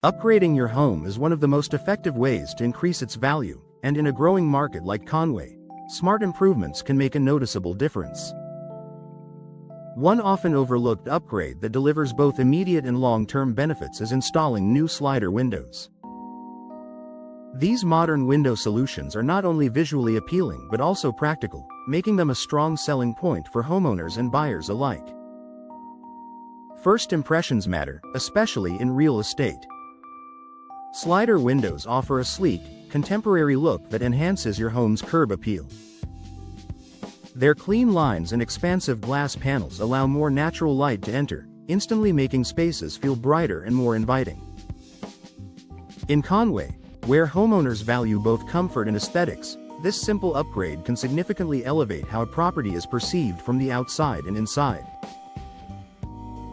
Upgrading your home is one of the most effective ways to increase its value, and in a growing market like Conway, smart improvements can make a noticeable difference. One often overlooked upgrade that delivers both immediate and long-term benefits is installing new slider windows. These modern window solutions are not only visually appealing but also practical, making them a strong selling point for homeowners and buyers alike. First impressions matter, especially in real estate. Slider windows offer a sleek, contemporary look that enhances your home's curb appeal. Their clean lines and expansive glass panels allow more natural light to enter, instantly making spaces feel brighter and more inviting. In Conway, where homeowners value both comfort and aesthetics, this simple upgrade can significantly elevate how a property is perceived from the outside and inside.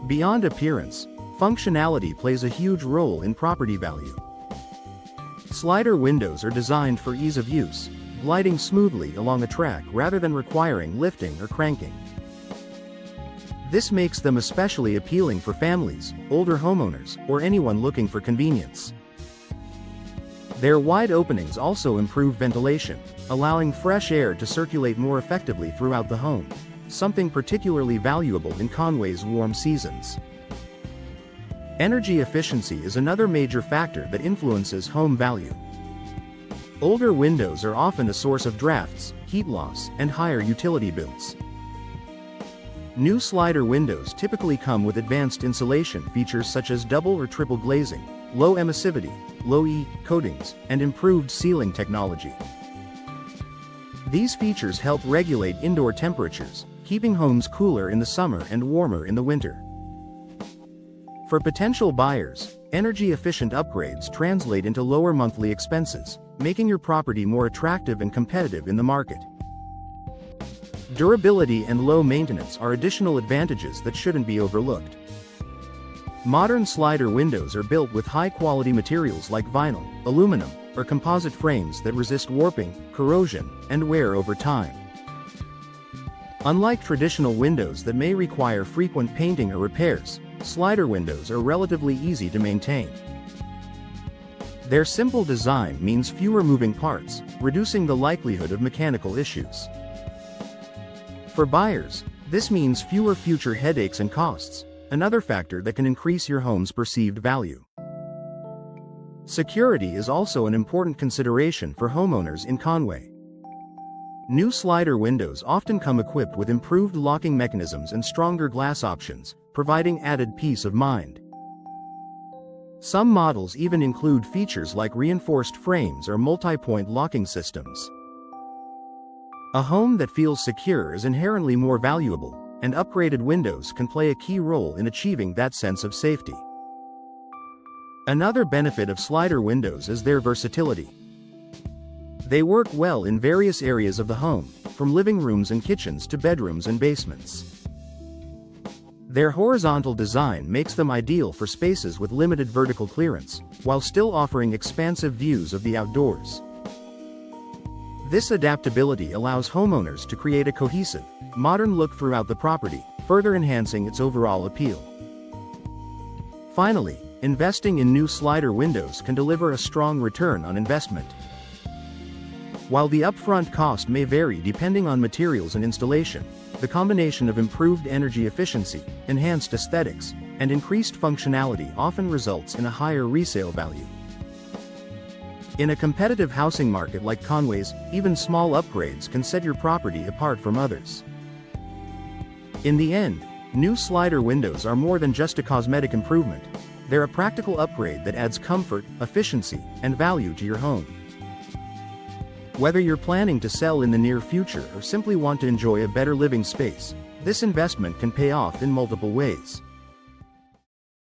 Beyond appearance, functionality plays a huge role in property value. Slider windows are designed for ease of use, gliding smoothly along a track rather than requiring lifting or cranking. This makes them especially appealing for families, older homeowners, or anyone looking for convenience. Their wide openings also improve ventilation, allowing fresh air to circulate more effectively throughout the home, something particularly valuable in Conway's warm seasons. Energy efficiency is another major factor that influences home value. Older windows are often a source of drafts, heat loss, and higher utility bills. New slider windows typically come with advanced insulation features such as double or triple glazing, low emissivity, low E coatings, and improved sealing technology. These features help regulate indoor temperatures, keeping homes cooler in the summer and warmer in the winter. For potential buyers, energy-efficient upgrades translate into lower monthly expenses, making your property more attractive and competitive in the market. Durability and low maintenance are additional advantages that shouldn't be overlooked. Modern slider windows are built with high-quality materials like vinyl, aluminum, or composite frames that resist warping, corrosion, and wear over time. Unlike traditional windows that may require frequent painting or repairs, slider windows are relatively easy to maintain. Their simple design means fewer moving parts, reducing the likelihood of mechanical issues. For buyers, this means fewer future headaches and costs, another factor that can increase your home's perceived value. Security is also an important consideration for homeowners in Conway. New slider windows often come equipped with improved locking mechanisms and stronger glass options, providing added peace of mind. Some models even include features like reinforced frames or multi-point locking systems. A home that feels secure is inherently more valuable, and upgraded windows can play a key role in achieving that sense of safety. Another benefit of slider windows is their versatility. They work well in various areas of the home, from living rooms and kitchens to bedrooms and basements. Their horizontal design makes them ideal for spaces with limited vertical clearance, while still offering expansive views of the outdoors. This adaptability allows homeowners to create a cohesive, modern look throughout the property, further enhancing its overall appeal. Finally, investing in new slider windows can deliver a strong return on investment. While the upfront cost may vary depending on materials and installation, the combination of improved energy efficiency, enhanced aesthetics, and increased functionality often results in a higher resale value. In a competitive housing market like Conway's, even small upgrades can set your property apart from others. In the end, new slider windows are more than just a cosmetic improvement. They're a practical upgrade that adds comfort, efficiency, and value to your home. Whether you're planning to sell in the near future or simply want to enjoy a better living space, this investment can pay off in multiple ways.